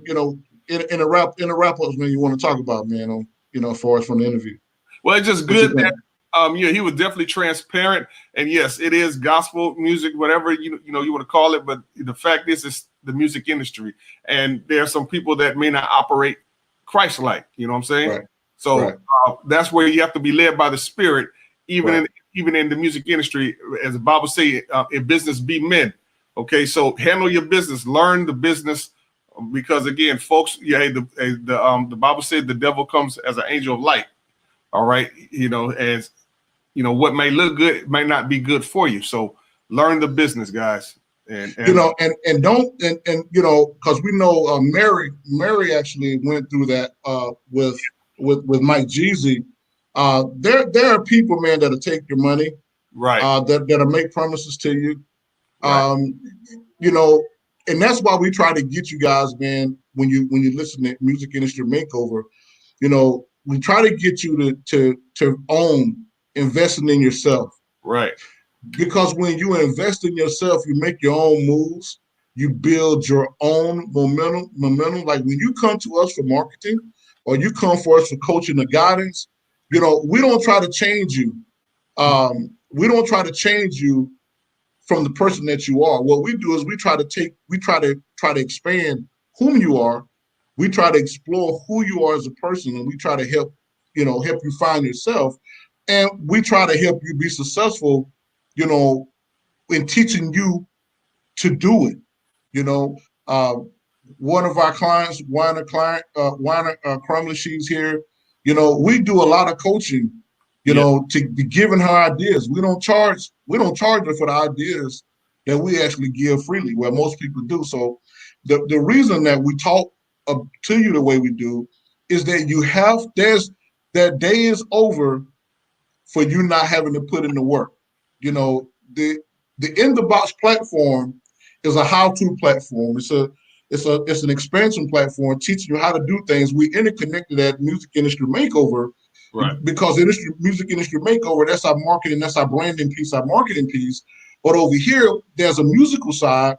in a wrap ups, man, you want to talk about, man, on, as far as from the interview. Well, it's just good that he was definitely transparent, and yes, it is gospel music, whatever you want to call it. But the fact is, it's the music industry, and there are some people that may not operate Christ-like. You know what I'm saying? Right. So that's where you have to be led by the Spirit, even in the music industry, as the Bible says, in business be men. Okay, so handle your business, learn the business, because again, folks, the Bible said the devil comes as an angel of light. All right, as what may look good might not be good for you. So learn the business, guys. And don't because we know Mary actually went through that with Mike Jeezy. There are people, man, that'll take your money, right? That'll make promises to you, right. And that's why we try to get you guys, man. When you listen to Music Industry Makeover, we try to get you to own investing in yourself, right? Because when you invest in yourself, you make your own moves, you build your own momentum. Like when you come to us for marketing, or you come for us for coaching or guidance, we don't try to change you. We don't try to change you from the person that you are. What we do is we try to expand whom you are. We try to explore who you are as a person, and we try to help you find yourself, and we try to help you be successful, in teaching you to do it. One of our clients, Weiner Crumley, she's here. We do a lot of coaching, to be giving her ideas. We don't charge her for the ideas that we actually give freely, where most people do. So the reason that we talk to you the way we do is that that day is over for you not having to put in the work. The In the Box platform is a how-to platform. It's an expansion platform teaching you how to do things. We interconnected that Music Industry Makeover, right? Because Music Industry Makeover, that's our marketing, that's our branding piece, our marketing piece. But over here, there's a musical side,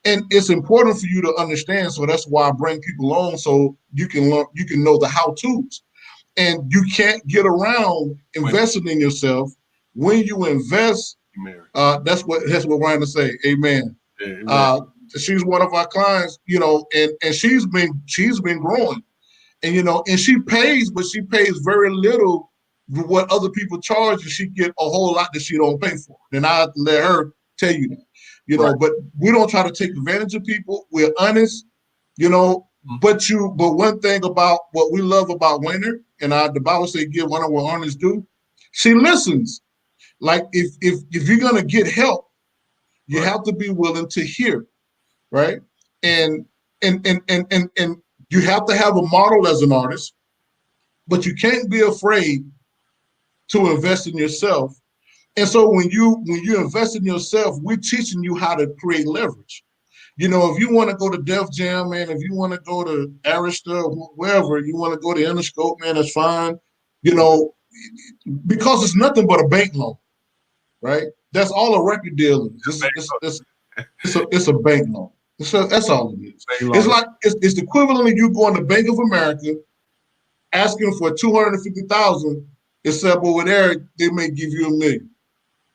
and it's important for you to understand. So that's why I bring people on, so you can learn, you can know the how-tos. And you can't get around investing in yourself. When you invest, that's what we're trying to say. Amen. She's one of our clients, and she's been growing, and she pays, but she pays very little for what other people charge, and she get a whole lot that she don't pay for. Then I let her tell you that, but we don't try to take advantage of people. We're honest, But one thing about what we love about Weiner, and the Bible says give one of what honors due, she listens. Like if you're gonna get help, you have to be willing to hear, right? And you have to have a model as an artist, but you can't be afraid to invest in yourself. And so when you invest in yourself, we're teaching you how to create leverage. If you want to go to Def Jam, man, if you want to go to Arista, wherever you want to go to Interscope, man, that's fine. Because it's nothing but a bank loan, right? That's all a record deal is. It's a bank loan. That's all it is. It's like it's the equivalent of you going to Bank of America, asking for $250,000, except over there they may give you $1 million,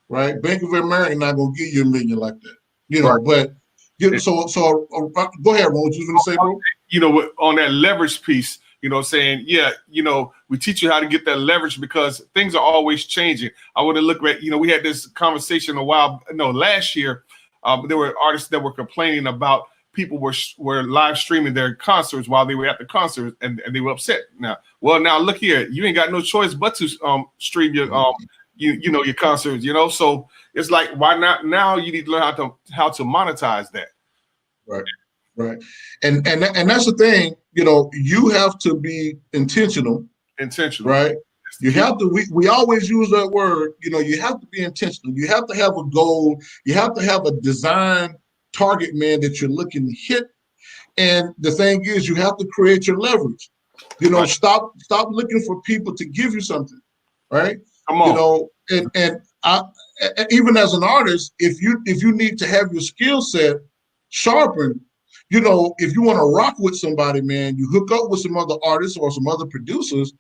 right? Bank of America not gonna give you $1 million like that, But so go ahead, Ron. What you was gonna say, bro? On that leverage piece, saying, we teach you how to get that leverage because things are always changing. I want to look at, we had this conversation last year. There were artists that were complaining about people were live streaming their concerts while they were at the concert, and they were upset. Now look here, you ain't got no choice but to stream your your concerts. So it's like, why not now? You need to learn how to monetize that. Right, and that's the thing. You have to be intentional, right? You have to. We always use that word. You have to be intentional. You have to have a goal. You have to have a design target, man, that you're looking to hit. And the thing is, you have to create your leverage. Stop looking for people to give you something, right? Come on. And I, even as an artist, if you need to have your skill set sharpened, you know, if you want to rock with somebody, man, you hook up with some other artists or some other producers,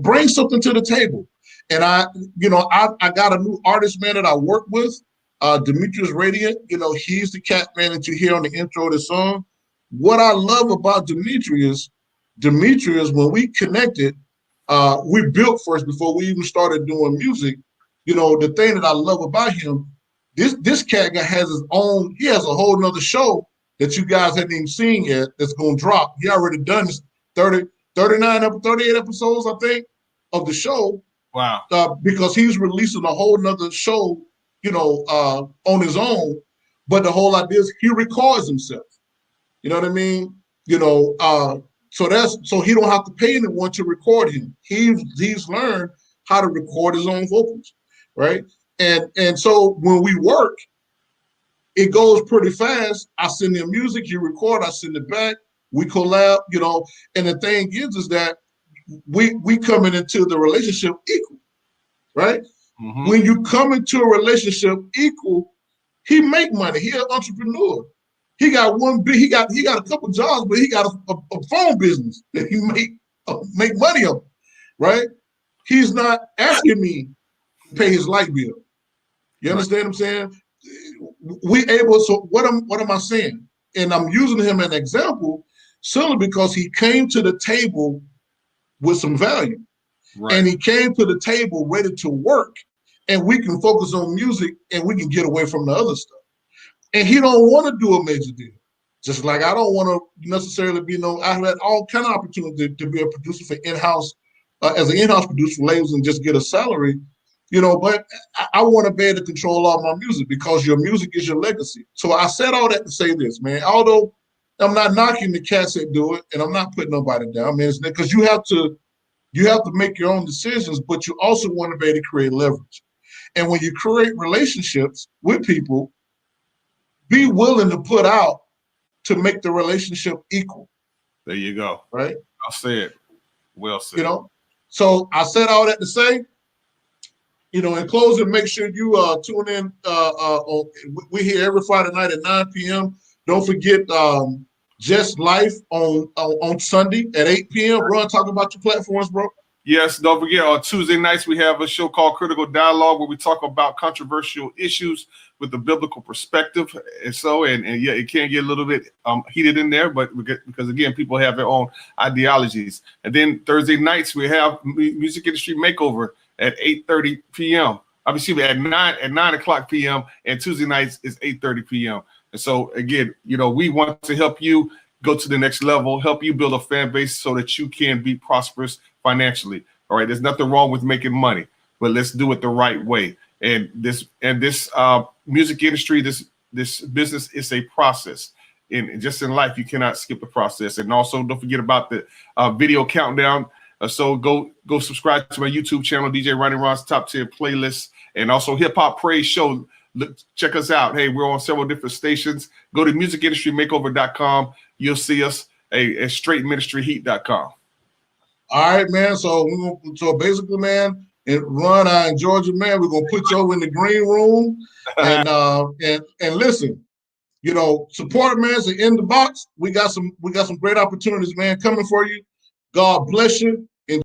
bring something to the table. And I got a new artist, man, that I work with, Demetrius Radiant. You know, he's the cat, man, that you hear on the intro of the song. What I love about Demetrius, when we connected, we built first before we even started doing music. You know, the thing that I love about him, this cat guy has his own, he has a whole nother show that you guys haven't even seen yet that's going to drop. He already done this 38 episodes, I think, of the show. Wow. Because he's releasing a whole nother show, you know, on his own. But the whole idea is he records himself. You know what I mean? You know, so he don't have to pay anyone to record him. He's learned how to record his own vocals, right? And so when we work, it goes pretty fast. I send him music, you record, I send it back, we collab, you know. And the thing is that we coming into the relationship equal, right? Mm-hmm. When you come into a relationship equal, he make money. He an entrepreneur. He got he got a couple jobs, but he got a phone business that he make money on, right? He's not asking me to pay his light bill. You understand what I'm saying? So what am I saying? And I'm using him as an example simply because he came to the table with some value. Right. And he came to the table ready to work, and we can focus on music and we can get away from the other stuff. And he don't want to do a major deal. Just like I don't want to necessarily be I've had all kind of opportunity to be a producer for in-house, as an in-house producer for labels and just get a salary, you know, but I want to be able to control all my music because your music is your legacy. So I said all that to say this, man, although I'm not knocking the cats that do it and I'm not putting nobody down, man, it's because you have to make your own decisions, but you also want to be able to create leverage. And when you create relationships with people, be willing to put out to make the relationship equal. There you go. Right? I'll say it. Well said. You know, so I said all that to say, you know, in closing, make sure you tune in. We're here every Friday night at 9 p.m. Don't forget Just Life on Sunday at 8 p.m. Ron, talk about your platforms, bro. Yes, don't forget, on Tuesday nights, we have a show called Critical Dialogue where we talk about controversial issues with the biblical perspective. And yeah, it can get a little bit heated in there, but because, again, people have their own ideologies. And then Thursday nights, we have Music Industry Makeover at 8:30 p.m. Excuse me, at 9 o'clock p.m. And Tuesday nights is 8:30 p.m. And so, again, you know, we want to help you go to the next level, help you build a fan base so that you can be prosperous financially. All right. There's nothing wrong with making money, but let's do it the right way. And this music industry, this business is a process. And just in life, you cannot skip the process. And also don't forget about the video countdown. So go subscribe to my YouTube channel, DJ Ronnie Ron's Top 10 Playlist, and also Hip Hop Praise Show. Check us out. Hey, we're on several different stations. Go to musicindustrymakeover.com. You'll see us at straightministryheat.com. All right, man. So basically, man, and Ron, in Georgia, man, we're gonna put you over in the green room and listen. You know, support, man. So in the box, we got some great opportunities, man, coming for you. God bless you.